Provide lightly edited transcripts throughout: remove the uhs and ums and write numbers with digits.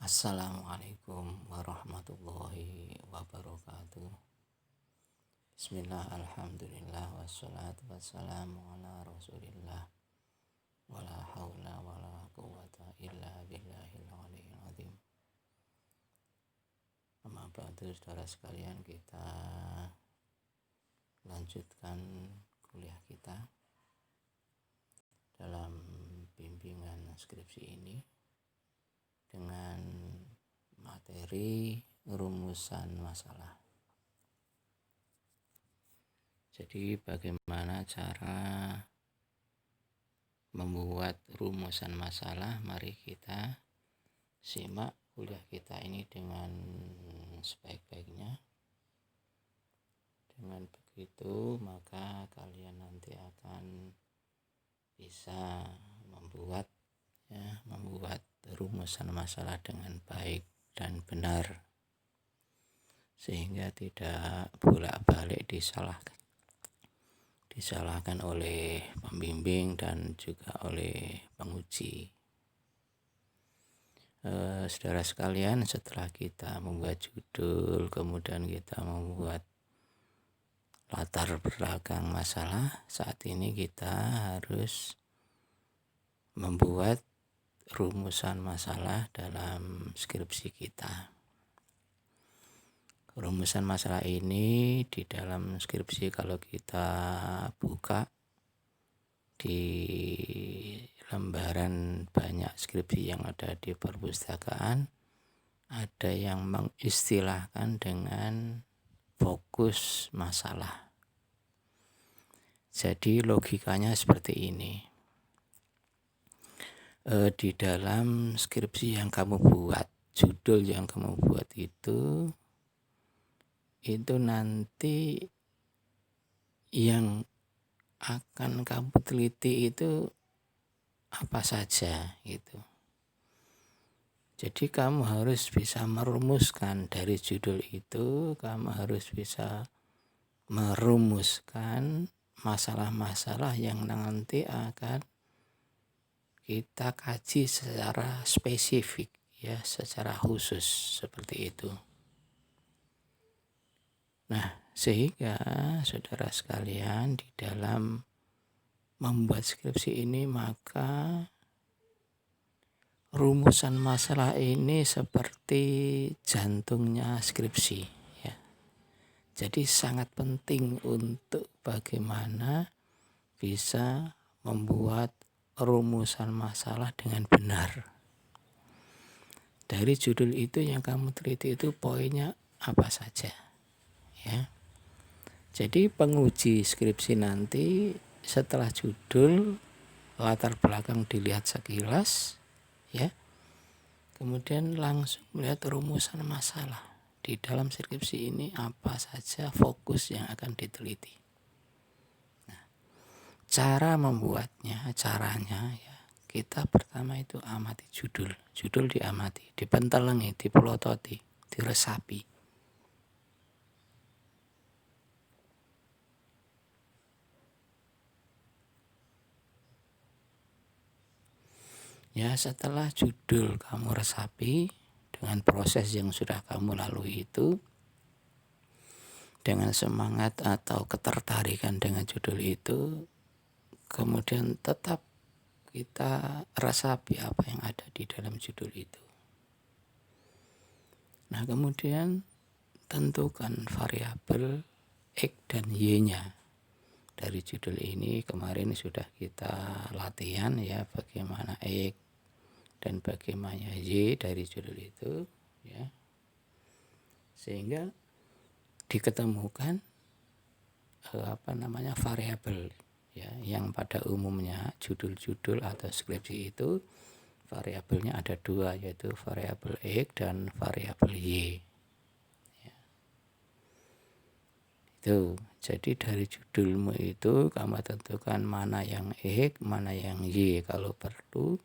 Assalamualaikum warahmatullahi wabarakatuh. Bismillah, alhamdulillah, wassalatu wassalamu ala rasulillah. Wala hawla wala quwata illa billahil aliyyil azim. Amma ba'du, saudara sekalian, kita lanjutkan kuliah kita dalam bimbingan skripsi ini dengan materi rumusan masalah. Jadi bagaimana cara membuat rumusan masalah? Mari kita simak kuliah kita ini dengan sebaik-baiknya. Dengan begitu maka kalian nanti akan bisa membuat rumusan masalah dengan baik dan benar, sehingga tidak bolak-balik disalahkan oleh pembimbing dan juga oleh penguji. Saudara sekalian, setelah kita membuat judul, kemudian kita membuat latar belakang masalah, saat ini kita harus membuat rumusan masalah dalam skripsi kita. Rumusan masalah ini di dalam skripsi, kalau kita buka di lembaran banyak skripsi yang ada di perpustakaan, ada yang mengistilahkan dengan fokus masalah. Jadi logikanya seperti ini. Di dalam skripsi yang kamu buat, judul yang kamu buat itu nanti yang akan kamu teliti itu apa saja gitu. Jadi kamu harus bisa merumuskan dari judul itu, kamu harus bisa merumuskan masalah-masalah yang nanti akan kita kaji secara spesifik, ya, secara khusus seperti itu. Nah, sehingga saudara sekalian, di dalam membuat skripsi ini maka rumusan masalah ini seperti jantungnya skripsi, ya. Jadi sangat penting untuk bagaimana bisa membuat rumusan masalah dengan benar. Dari judul itu yang kamu teliti itu poinnya apa saja, ya. Jadi penguji skripsi nanti setelah judul, latar belakang dilihat sekilas, ya, kemudian langsung melihat rumusan masalah. Di dalam skripsi ini apa saja fokus yang akan diteliti. Cara membuatnya, caranya, ya, kita pertama itu amati judul diamati, dipentelengi, dipelototi, diresapi. Ya, setelah judul kamu resapi dengan proses yang sudah kamu lalui itu, dengan semangat atau ketertarikan dengan judul itu, kemudian tetap kita resapi apa yang ada di dalam judul itu. Nah, kemudian tentukan variabel X dan Y-nya. Dari judul ini kemarin sudah kita latihan, ya, bagaimana X dan bagaimana Y dari judul itu, ya. Sehingga diketemukan variabel, ya, yang pada umumnya judul-judul atau skripsi itu variabelnya ada dua, yaitu variabel X dan variabel Y, ya. Itu jadi dari judulmu itu kamu tentukan mana yang X, mana yang Y. Kalau perlu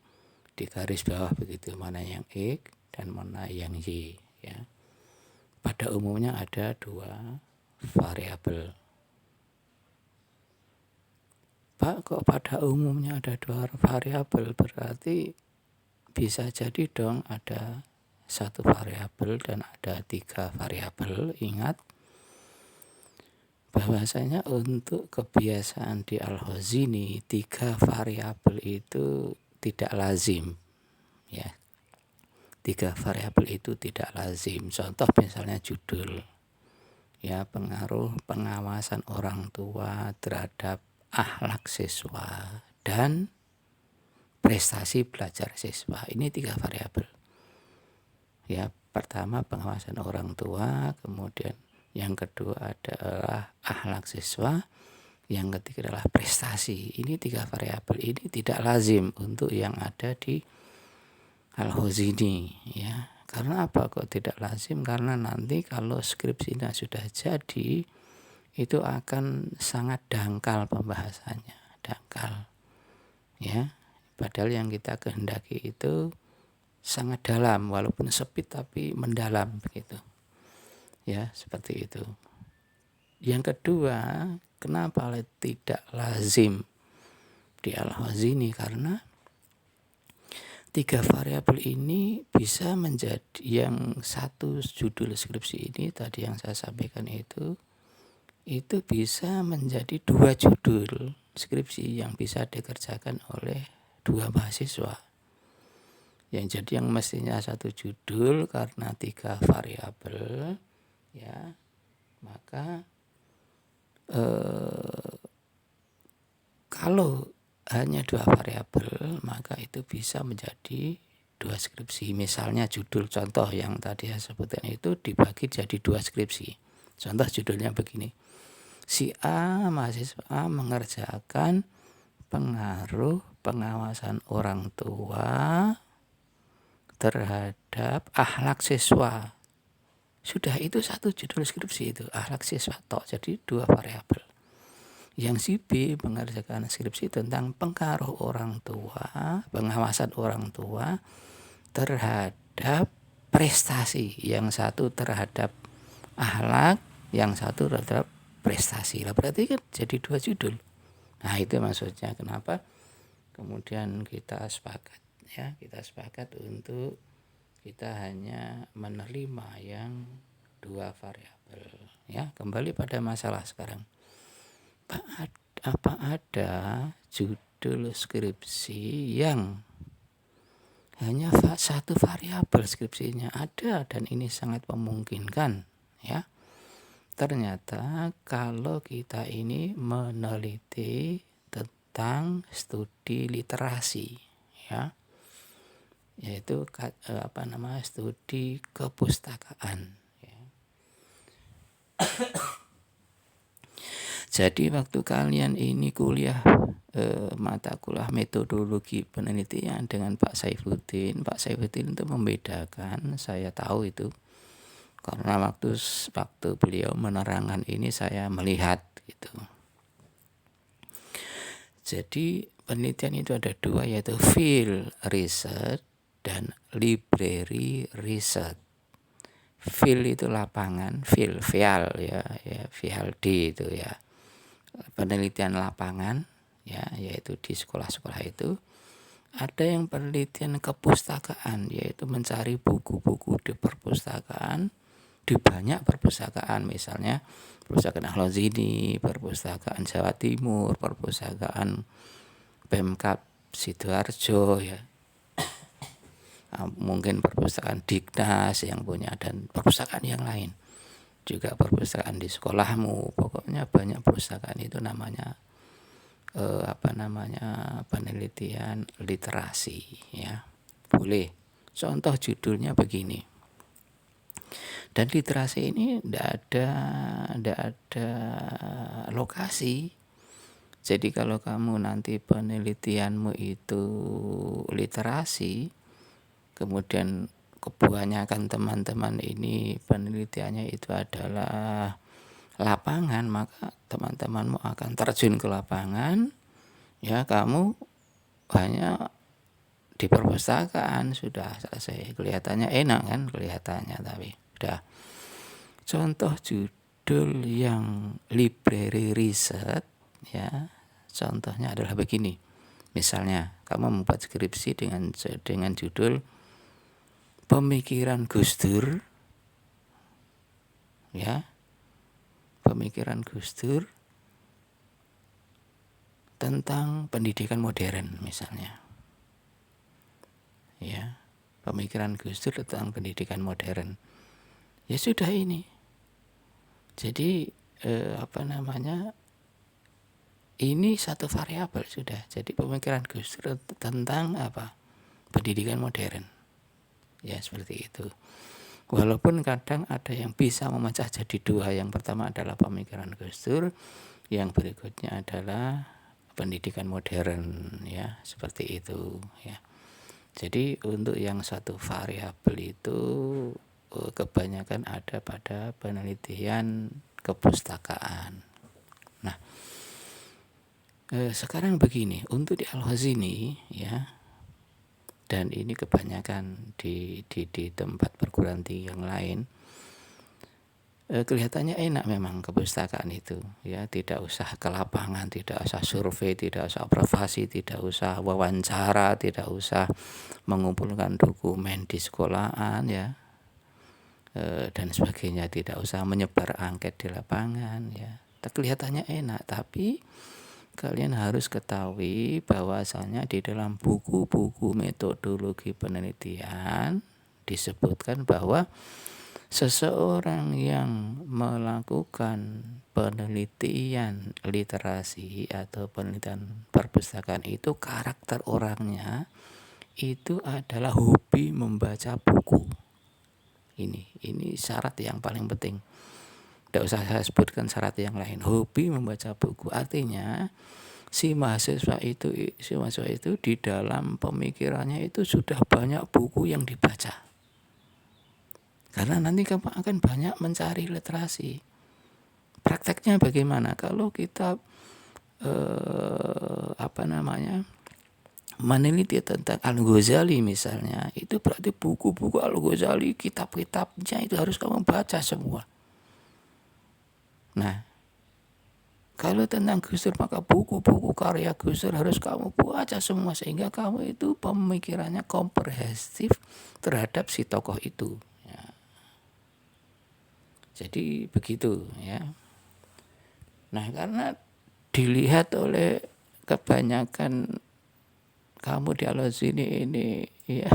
di garis bawah begitu, mana yang X dan mana yang Y, ya. Pada umumnya ada dua variabel. Pak, kok pada umumnya ada dua variabel? Berarti bisa jadi dong ada satu variabel dan ada 3 variabel. Ingat bahwasanya untuk kebiasaan di Al-Khazini 3 variabel itu tidak lazim, ya. 3 variabel itu tidak lazim. Contoh misalnya judul, ya, pengaruh pengawasan orang tua terhadap akhlak siswa dan prestasi belajar siswa. Ini 3 variabel. Ya, pertama pengawasan orang tua, kemudian yang kedua adalah akhlak siswa, yang ketiga adalah prestasi. Ini 3 variabel ini tidak lazim untuk yang ada di Al-Khazini, ya. Karena apa kok tidak lazim? Karena nanti kalau skripsinya sudah jadi itu akan sangat dangkal pembahasannya, dangkal, ya. Padahal yang kita kehendaki itu sangat dalam, walaupun sempit tapi mendalam begitu, ya, seperti itu. Yang kedua, kenapa tidak lazim di Al-Khazini? Karena 3 variabel ini bisa menjadi, yang satu judul skripsi ini tadi yang saya sampaikan itu bisa menjadi 2 judul skripsi yang bisa dikerjakan oleh 2 mahasiswa. Yang jadi yang mestinya 1 judul karena 3 variabel, ya, maka kalau hanya 2 variabel maka itu bisa menjadi 2 skripsi. Misalnya judul, contoh yang tadi saya sebutkan itu dibagi jadi 2 skripsi. Contoh judulnya begini: si A, mahasiswa A, mengerjakan pengaruh pengawasan orang tua terhadap akhlak siswa. Sudah, itu 1 judul skripsi itu, akhlak siswa tok, jadi 2 variabel. Yang si B mengerjakan skripsi tentang pengaruh orang tua, pengawasan orang tua terhadap prestasi. Yang satu terhadap akhlak, yang satu terhadap prestasi. Lah berarti kan jadi 2 judul. Nah, itu maksudnya kenapa kemudian kita sepakat, ya, kita sepakat untuk kita hanya menerima yang 2 variabel, ya. Kembali pada masalah sekarang. Apa ada judul skripsi yang hanya 1 variabel skripsinya? Ada, dan ini sangat memungkinkan, ya. Ternyata kalau kita ini meneliti tentang studi literasi, ya, yaitu studi kepustakaan, ya. Jadi waktu kalian ini kuliah mata kuliah metodologi penelitian dengan Pak Saifuddin itu membedakan, saya tahu itu karena waktu beliau menerangkan ini saya melihat gitu. Jadi penelitian itu ada 2, yaitu field research dan library research. Field itu lapangan, field ya VLD itu, ya, penelitian lapangan, ya, yaitu di sekolah-sekolah itu. Ada yang penelitian kepustakaan, yaitu mencari buku-buku di perpustakaan, di banyak perpustakaan, misalnya perpustakaan Al-Khazini, perpustakaan Jawa Timur, perpustakaan Pemkab Sidoarjo, ya, mungkin perpustakaan Dignas yang punya, dan perpustakaan yang lain juga, perpustakaan di sekolahmu. Pokoknya banyak perpustakaan itu namanya penelitian literasi, ya. Boleh. Contoh judulnya begini. Dan literasi ini tidak ada lokasi. Jadi kalau kamu nanti penelitianmu itu literasi, kemudian kebanyakan teman-teman ini penelitiannya itu adalah lapangan, maka teman-temanmu akan terjun ke lapangan, ya. Kamu hanya di perpustakaan, sudah selesai. Kelihatannya enak kan, kelihatannya, tapi udah. Contoh judul yang library research, ya, contohnya adalah begini. Misalnya kamu membuat skripsi dengan judul pemikiran Gus Dur, ya, pemikiran Gus Dur tentang pendidikan modern misalnya, ya, pemikiran Gus Dur tentang pendidikan modern, ya sudah ini. Jadi ini satu variabel sudah. Jadi pemikiran Gus Dur tentang apa? Pendidikan modern. Ya seperti itu. Walaupun kadang ada yang bisa memecah jadi dua. Yang pertama adalah pemikiran Gus Dur, yang berikutnya adalah pendidikan modern, ya seperti itu, ya. Jadi untuk yang satu variabel itu kebanyakan ada pada penelitian kepustakaan. Nah, sekarang begini, untuk di Al-Khazini, ya, dan ini kebanyakan di tempat perguruan tinggi yang lain, kelihatannya enak memang kepustakaan itu, ya, tidak usah ke lapangan, tidak usah survei, tidak usah observasi, tidak usah wawancara, tidak usah mengumpulkan dokumen di sekolahan, ya, dan sebagainya, tidak usah menyebar angket di lapangan, ya. Kelihatannya enak, tapi kalian harus ketahui bahwasanya di dalam buku-buku metodologi penelitian disebutkan bahwa seseorang yang melakukan penelitian literasi atau penelitian perpustakaan itu karakter orangnya itu adalah hobi membaca buku. Ini syarat yang paling penting. Tidak usah saya sebutkan syarat yang lain. Hobi membaca buku artinya si mahasiswa itu di dalam pemikirannya itu sudah banyak buku yang dibaca. Karena nanti kamu akan banyak mencari literasi. Prakteknya bagaimana? Kalau kita meneliti tentang Al-Ghazali misalnya, itu berarti buku-buku Al-Ghazali, kitab-kitabnya itu harus kamu baca semua. Nah, kalau tentang Gus Dur maka buku-buku karya Gus Dur harus kamu baca semua sehingga kamu itu pemikirannya komprehensif terhadap si tokoh itu. Ya. Jadi begitu, ya. Nah, karena dilihat oleh kebanyakan kamu di Al-Khazini ini, ya,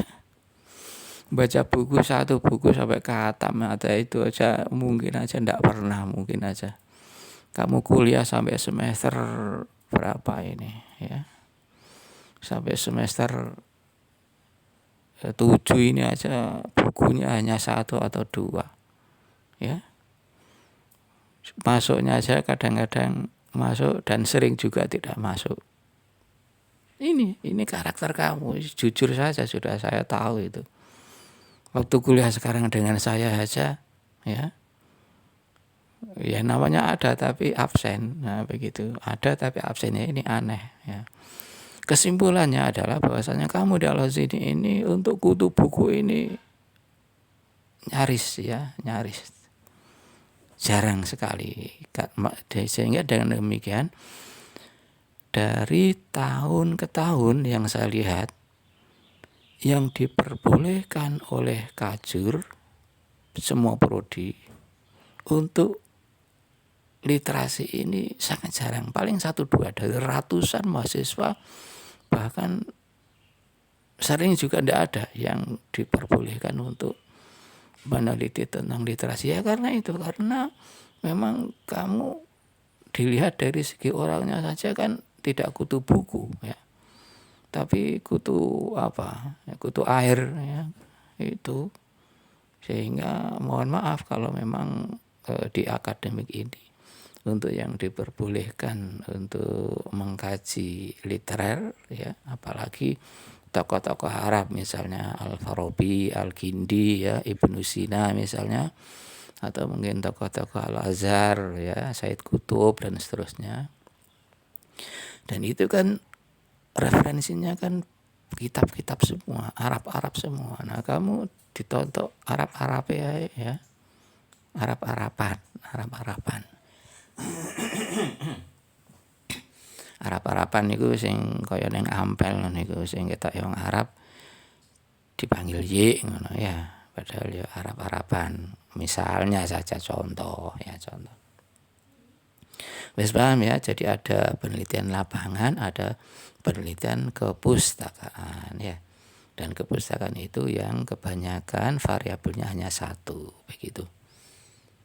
baca buku satu buku sampai khatam ada itu aja mungkin aja enggak pernah, mungkin aja. Kamu kuliah sampai semester berapa ini, ya, sampai semester 7 ini aja bukunya hanya 1 atau 2, ya. Masuknya aja kadang-kadang masuk dan sering juga tidak masuk. Ini karakter kamu, jujur saja sudah saya tahu itu. Waktu kuliah sekarang dengan saya aja, ya, ya namanya ada tapi absen. Nah begitu, ada tapi absennya ini aneh, ya. Kesimpulannya adalah bahwasanya kamu di Al-Khazini ini untuk kutu buku ini nyaris, ya, nyaris jarang sekali. Sehingga dengan demikian dari tahun ke tahun yang saya lihat, yang diperbolehkan oleh Kajur semua prodi untuk literasi ini sangat jarang, paling 1-2 dari ratusan mahasiswa, bahkan sering juga tidak ada yang diperbolehkan untuk meneliti tentang literasi. Ya karena memang kamu dilihat dari segi orangnya saja kan tidak kutu buku, ya, tapi kutu apa? Kutu air, ya, itu. Sehingga mohon maaf kalau memang di akademik ini untuk yang diperbolehkan untuk mengkaji literer, ya, apalagi tokoh-tokoh Arab misalnya Al-Farabi, Al-Kindi, ya, Ibnu Sina misalnya, atau mungkin tokoh-tokoh Al-Azhar, ya, Said Qutb dan seterusnya. Dan itu kan referensinya kan kitab-kitab semua, Arab-Arab semua. Nah, kamu ditonton Arab-Arab, ya. Arab-Araban. Arab-Araban niku sing kaya ning Ampel niku sing ketok wong Arab dipanggil Y ngono ya, padahal ya Arab-Araban. Misalnya saja contoh. Wis paham ya, jadi ada penelitian lapangan, ada penelitian kepustakaan ya. Dan kepustakaan itu yang kebanyakan variabelnya hanya satu, begitu.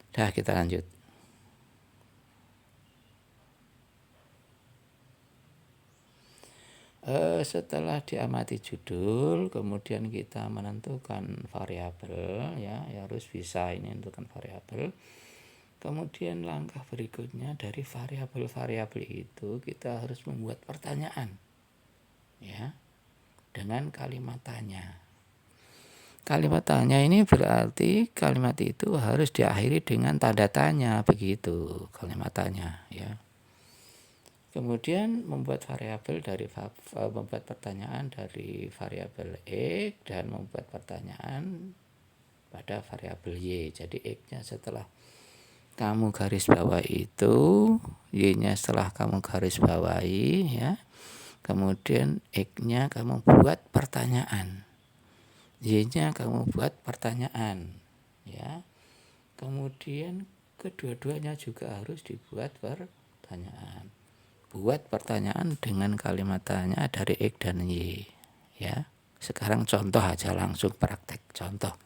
Dah, kita lanjut. Setelah diamati judul, kemudian kita menentukan variabel ya harus bisa ini menentukan variabel. Kemudian langkah berikutnya dari variabel-variabel itu kita harus membuat pertanyaan ya dengan kalimat tanya. Kalimat tanya ini berarti kalimat itu harus diakhiri dengan tanda tanya, begitu kalimat tanya ya. Kemudian membuat membuat pertanyaan dari variabel X dan membuat pertanyaan pada variabel Y. Jadi X-nya setelah kamu garis bawahi itu, Y-nya setelah kamu garis bawahi ya. Kemudian X-nya kamu buat pertanyaan. Y-nya kamu buat pertanyaan ya. Kemudian kedua-duanya juga harus dibuat pertanyaan. Buat pertanyaan dengan kalimat tanya dari X dan Y ya. Sekarang contoh aja, langsung praktek. Contoh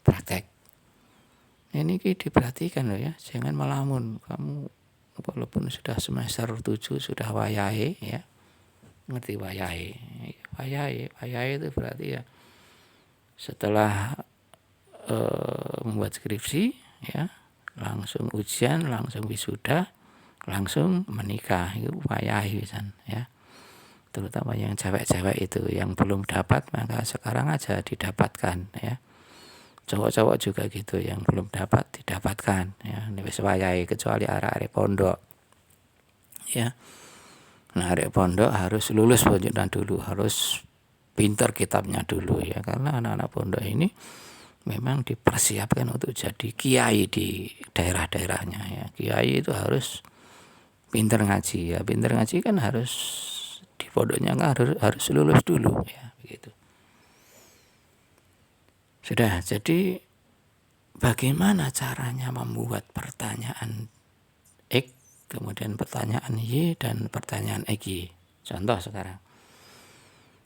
praktek. Ini diperhatikan loh ya, jangan melamun. Kamu walaupun sudah semester 7 sudah wayahe ya. Ngerti wayahe? Wayahe itu berarti ya setelah membuat skripsi ya, langsung ujian, langsung wisuda, langsung menikah. Itu wayahe pisan ya. Terutama yang cewek-cewek itu yang belum dapat, maka sekarang aja didapatkan ya. Cowok-cowok juga gitu, yang belum dapat didapatkan ya. Ini wis wayahe, kecuali arek-arek pondok ya. Nah, arek pondok harus lulus pondoknya dulu, harus pintar kitabnya dulu ya, karena anak-anak pondok ini memang dipersiapkan untuk jadi kiai di daerah-daerahnya ya. Kiai itu harus pintar ngaji ya. Pintar ngaji kan harus di pondoknya kan harus lulus dulu ya, begitu. Sudah, jadi bagaimana caranya membuat pertanyaan X, kemudian pertanyaan Y, dan pertanyaan XY. Contoh sekarang.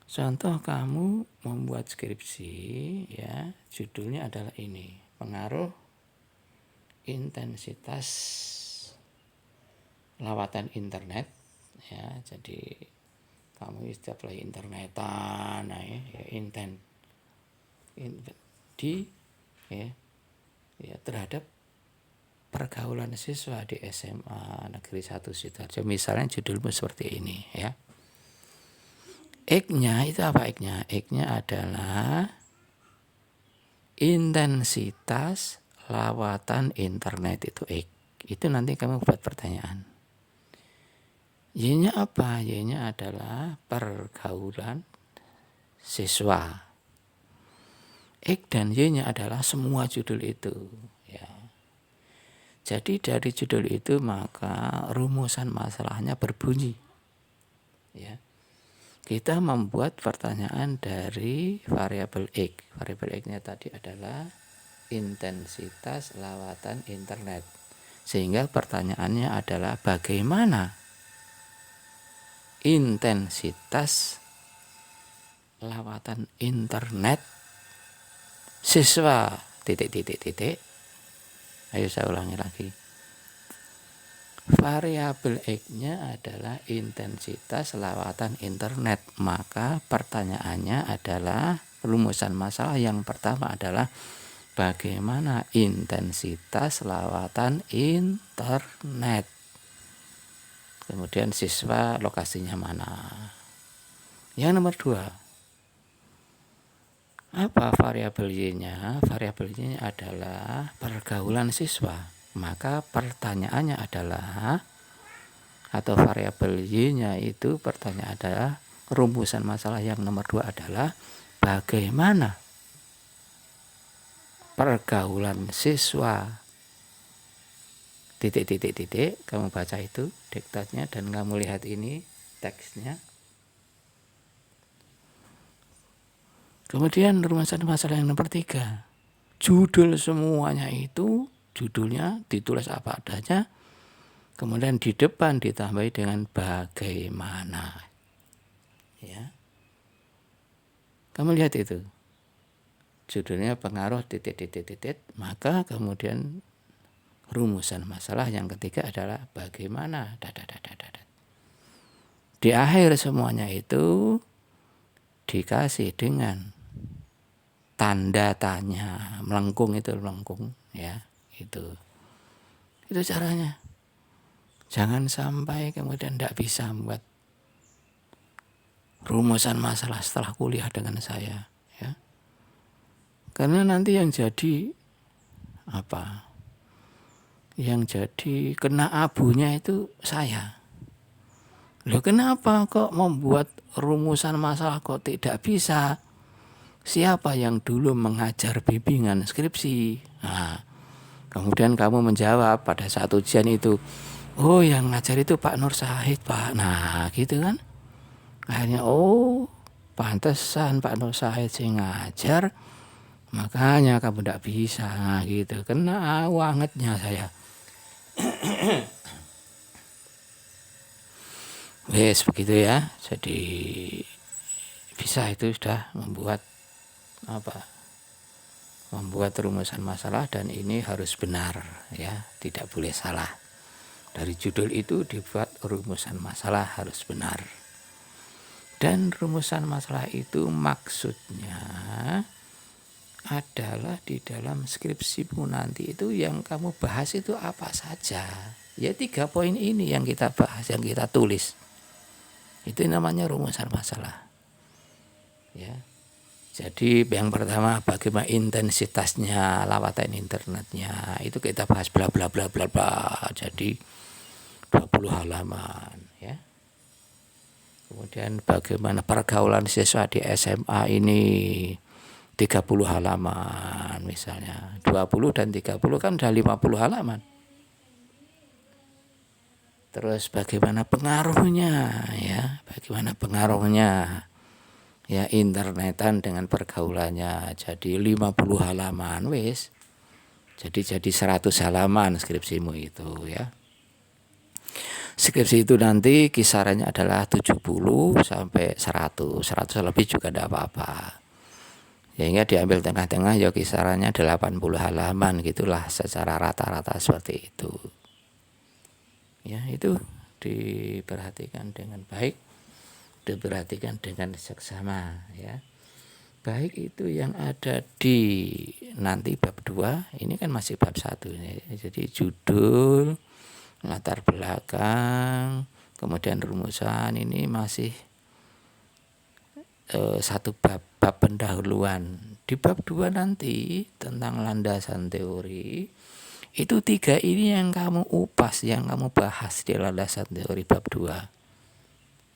Contoh kamu membuat skripsi ya, judulnya adalah ini, pengaruh intensitas lawatan internet ya. Jadi kamu setiap lagi internetan ya terhadap pergaulan siswa di SMA Negeri 1 Sidoarjo. Misalnya judulmu seperti ini ya. X-nya itu apa X-nya? X-nya adalah intensitas lawatan internet itu X. Itu nanti kamu buat pertanyaan. Y-nya apa? Y-nya adalah pergaulan siswa. X dan Y-nya adalah semua judul itu ya. Jadi dari judul itu maka rumusan masalahnya berbunyi ya. Kita membuat pertanyaan dari variabel X. Variabel X-nya tadi adalah intensitas lawatan internet. Sehingga pertanyaannya adalah bagaimana intensitas lawatan internet siswa titik. Ayo saya ulangi lagi. Variabel X-nya adalah intensitas lawatan internet. Maka pertanyaannya adalah, rumusan masalah yang pertama adalah bagaimana intensitas lawatan internet. Kemudian siswa lokasinya mana. Yang nomor 2. Apa variabel Y-nya? Variabel Y-nya adalah pergaulan siswa. Maka pertanyaannya adalah, atau variabel Y-nya itu pertanyaan adalah, rumusan masalah yang nomor 2 adalah bagaimana pergaulan siswa titik. Kamu baca itu diktatnya dan kamu lihat ini teksnya. Kemudian rumusan masalah yang nomor 3, judul semuanya itu judulnya ditulis apa adanya, kemudian di depan ditambahi dengan bagaimana. Ya, kamu lihat itu, judulnya pengaruh titik, maka kemudian rumusan masalah yang ketiga adalah bagaimana. Di akhir semuanya itu dikasih dengan tanda tanya, melengkung itu melengkung, ya, itu caranya. Jangan sampai kemudian tidak bisa membuat rumusan masalah setelah kuliah dengan saya, ya. Karena nanti yang jadi apa? Yang jadi kena abunya itu saya. Loh, kenapa kok membuat rumusan masalah kok tidak bisa? Siapa yang dulu mengajar bimbingan skripsi? Nah, kemudian kamu menjawab pada saat ujian itu, oh yang ngajar itu Pak Nur Said, Pak. Nah, gitu kan. Akhirnya, oh pantesan Pak Nur Said sih ngajar, makanya kamu tidak bisa. Nah, gitu. Kena wangetnya saya. Wes begitu ya. Jadi bisa itu sudah membuat rumusan masalah, dan ini harus benar, ya, tidak boleh salah. Dari judul itu dibuat rumusan masalah harus benar. Dan rumusan masalah itu maksudnya adalah di dalam skripsimu nanti itu yang kamu bahas itu apa saja. Ya 3 poin ini yang kita bahas, yang kita tulis. Itu namanya rumusan masalah. Ya. Jadi yang pertama bagaimana intensitasnya lawatan internetnya, itu kita bahas bla bla bla bla bla. Jadi 20 halaman, ya. Kemudian bagaimana pergaulan siswa di SMA ini 30 halaman misalnya. 20 dan 30 kan udah 50 halaman. Terus bagaimana pengaruhnya, ya, bagaimana pengaruhnya, ya, internetan dengan pergaulannya. Jadi 50 halaman wis. Jadi 100 halaman skripsimu itu, ya. Skripsi itu nanti kisarannya adalah 70 sampai 100. 100 lebih juga tidak apa-apa. Sehingga diambil tengah-tengah ya kisarannya 80 halaman gitulah secara rata-rata seperti itu. Ya, itu diperhatikan dengan baik, diperhatikan dengan seksama, ya. Baik itu yang ada di nanti bab 2, ini kan masih bab 1 ini. Jadi judul, latar belakang, kemudian rumusan, ini masih satu bab pendahuluan. Di bab 2 nanti tentang landasan teori, itu 3 ini yang kamu upas, yang kamu bahas di landasan teori bab 2.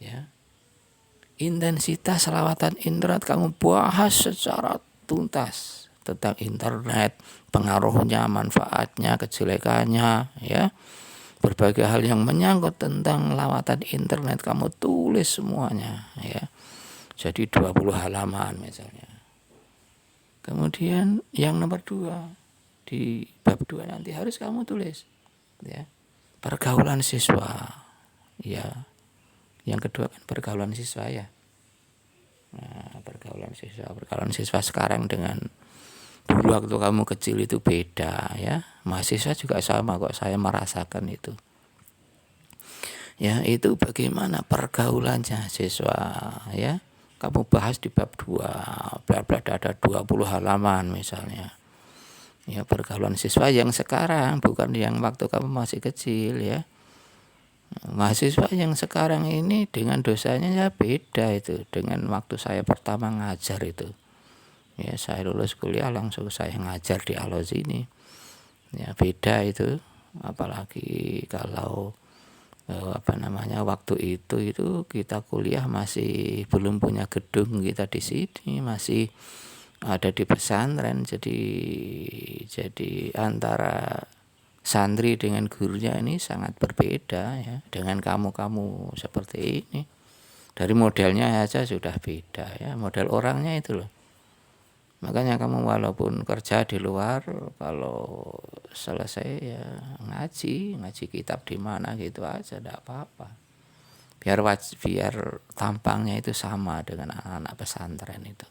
Ya. Intensitas lawatan internet kamu bahas secara tuntas tentang internet, pengaruhnya, manfaatnya, kejelekannya, ya. Berbagai hal yang menyangkut tentang lawatan internet kamu tulis semuanya, ya. Jadi 20 halaman misalnya. Kemudian yang nomor 2, di bab 2 nanti harus kamu tulis, ya, pergaulan siswa, ya. Yang kedua kan pergaulan siswa, ya. Nah, pergaulan siswa sekarang dengan dulu waktu kamu kecil itu beda, ya. Mahasiswa juga sama kok, saya merasakan itu. Ya, itu bagaimana pergaulannya siswa, ya. Kamu bahas di bab 2, ada 20 halaman misalnya. Ya, pergaulan siswa yang sekarang, bukan yang waktu kamu masih kecil, ya. Mahasiswa yang sekarang ini dengan dosanya ya beda itu dengan waktu saya pertama ngajar itu. Ya, saya lulus kuliah langsung saya ngajar di Al-Oz ini. Ya, beda itu. Apalagi kalau waktu itu kita kuliah masih belum punya gedung kita di sini, masih ada di pesantren. Jadi antara santri dengan gurunya ini sangat berbeda, ya, dengan kamu seperti ini. Dari modelnya aja sudah beda, ya, model orangnya itu loh. Makanya kamu walaupun kerja di luar, kalau selesai ya ngaji kitab di mana gitu aja, enggak apa-apa. Biar tampangnya itu sama dengan anak pesantren itu.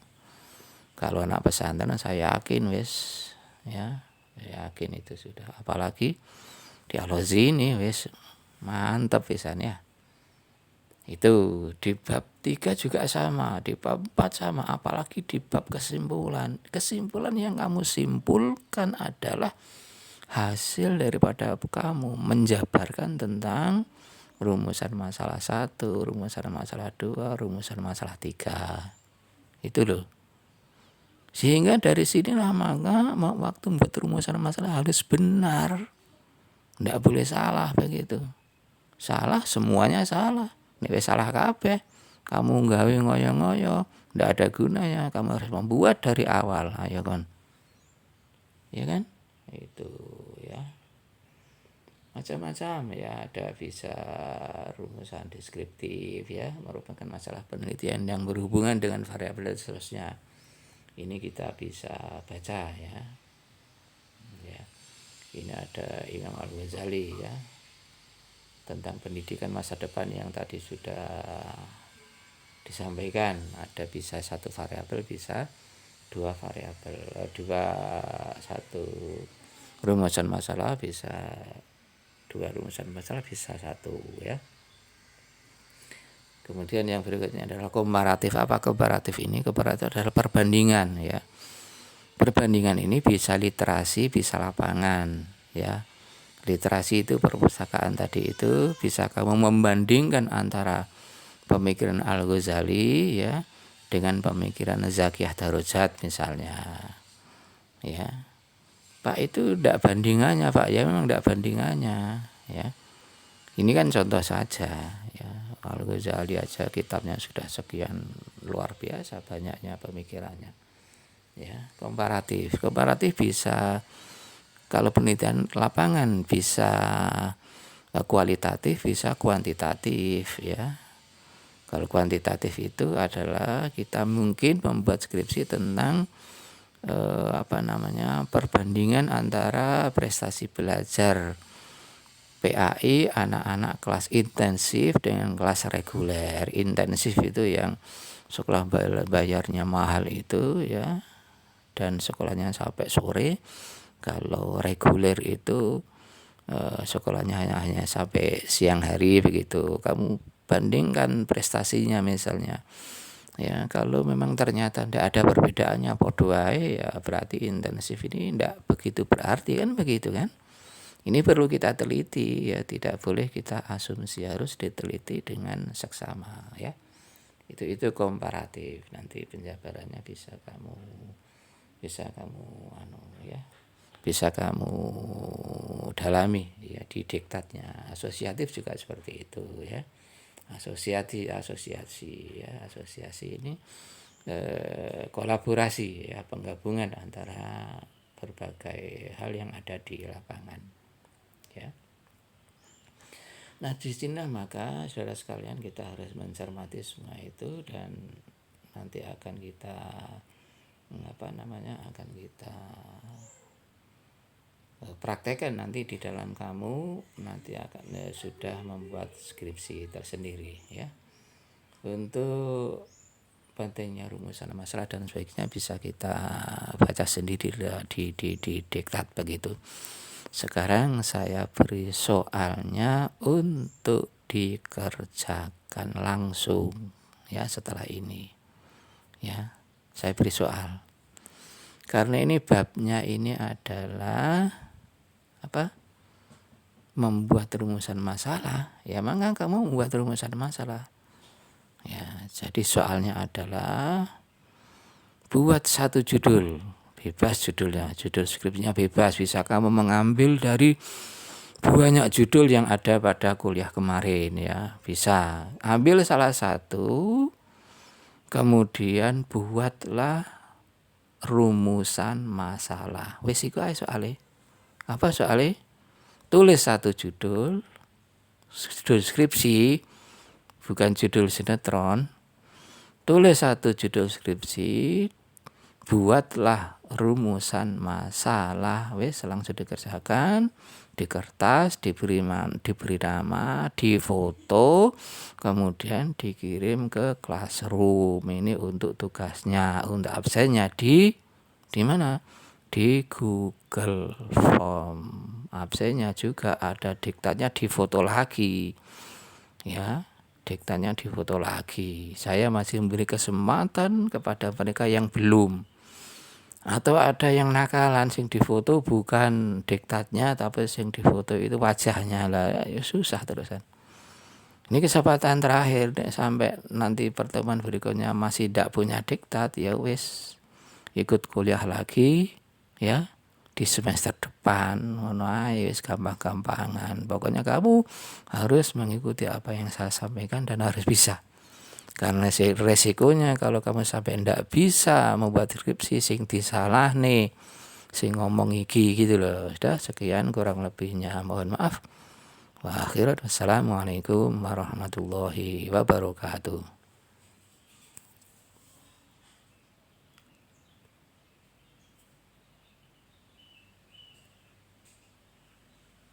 Kalau anak pesantren saya yakin ya yakin itu sudah, apalagi di Al-Ghazini mantap ya. Itu di bab 3 juga sama, di bab 4 sama, apalagi di bab kesimpulan. Kesimpulan yang kamu simpulkan adalah hasil daripada kamu menjabarkan tentang rumusan masalah 1, rumusan masalah 2, rumusan masalah 3. Itu loh. Sehingga dari sinilah maka waktu membuat rumusan masalah harus benar. Tidak boleh salah begitu. Salah, semuanya salah. Nek salah kabeh, kamu gawe ngoyo-ngoyo, ndak ada gunanya. Kamu harus membuat dari awal, ayo kan. Ya kan? Itu ya. Macam-macam ya, ada bisa rumusan deskriptif ya, merupakan masalah penelitian yang berhubungan dengan variabel dan seterusnya. Ini kita bisa baca ya. Ya. Ini ada Imam Al-Ghazali ya, tentang pendidikan masa depan yang tadi sudah disampaikan. Ada bisa 1 variabel, bisa 2 variabel, 1 rumusan masalah, bisa 2 rumusan masalah, bisa 1 ya. Kemudian yang berikutnya adalah komparatif. Apa komparatif ini? Komparatif adalah perbandingan ya. Perbandingan ini bisa literasi, bisa lapangan ya. Literasi itu perpustakaan tadi itu bisa kamu membandingkan antara pemikiran Al-Ghazali ya dengan pemikiran Zakiyah Darajat misalnya. Ya. Pak, itu tidak bandingannya, Pak. Ya memang tidak bandingannya ya. Ini kan contoh saja ya. Al-Ghazali aja kitabnya sudah sekian, luar biasa banyaknya pemikirannya. Ya, komparatif. Komparatif bisa, kalau penelitian lapangan bisa kualitatif, bisa kuantitatif ya. Kalau kuantitatif itu adalah kita mungkin membuat skripsi tentang perbandingan antara prestasi belajar PAI anak-anak kelas intensif dengan kelas reguler. Intensif itu yang sekolah bayarnya mahal itu ya, dan sekolahnya sampai sore. Kalau reguler itu sekolahnya hanya sampai siang hari begitu. Kamu bandingkan prestasinya misalnya. Ya, kalau memang ternyata tidak ada perbedaannya podo wae, ya berarti intensif ini tidak begitu berarti kan begitu kan. Ini perlu kita teliti ya, tidak boleh kita asumsi, harus diteliti dengan seksama ya. Itu komparatif. Nanti penjabarannya bisa kamu bisa kamu dalami ya di diktatnya. Asosiatif juga seperti itu ya. Asosiasi ini kolaborasi ya, penggabungan antara berbagai hal yang ada di lapangan ya. Nah, di sini maka saudara sekalian kita harus mencermati semua itu, dan nanti akan kita akan kita praktekkan nanti di dalam kamu nanti akan sudah membuat skripsi tersendiri ya. Untuk pentingnya rumusan masalah dan sebagainya bisa kita baca sendiri di diktat begitu. Sekarang saya beri soalnya untuk dikerjakan langsung ya setelah ini. Ya, saya beri soal. Karena ini babnya ini adalah membuat rumusan masalah. Ya, maka kamu membuat rumusan masalah. Ya, jadi soalnya adalah buat 1 judul. Bebas judulnya, judul skripsinya bebas, bisa kamu mengambil dari banyak judul yang ada pada kuliah kemarin ya, bisa ambil salah satu, kemudian buatlah rumusan masalah. Wis iku ae soalnya. Apa soalnya? Tulis 1 judul skripsi, bukan judul sinetron. Tulis 1 judul skripsi, buatlah rumusan masalah, wis langsung dikerjakan di kertas, diberi nama, difoto, kemudian dikirim ke classroom. Ini untuk tugasnya. Untuk absennya di mana? Di Google Form. Absennya juga ada diktatnya difoto lagi. Ya, diktatnya difoto lagi. Saya masih memberi kesempatan kepada mereka yang belum. Atau ada yang nakalan, sing difoto bukan diktatnya tapi sing difoto itu wajahnya lah, ya susah terusan. Ini kesempatan terakhir deh, sampai nanti pertemuan berikutnya masih tidak punya diktat, ya wis ikut kuliah lagi ya di semester depan. Ngono ae, wis gampang-gampangan. Pokoknya kamu harus mengikuti apa yang saya sampaikan dan harus bisa. Karena resikonya kalau kamu sampai ndak bisa membuat skripsi sing disalah nih, sing ngomong iki gitu loh. Sudah, sekian kurang lebihnya, mohon maaf. Wa akhirat wassalamualaikum warahmatullahi wabarakatuh.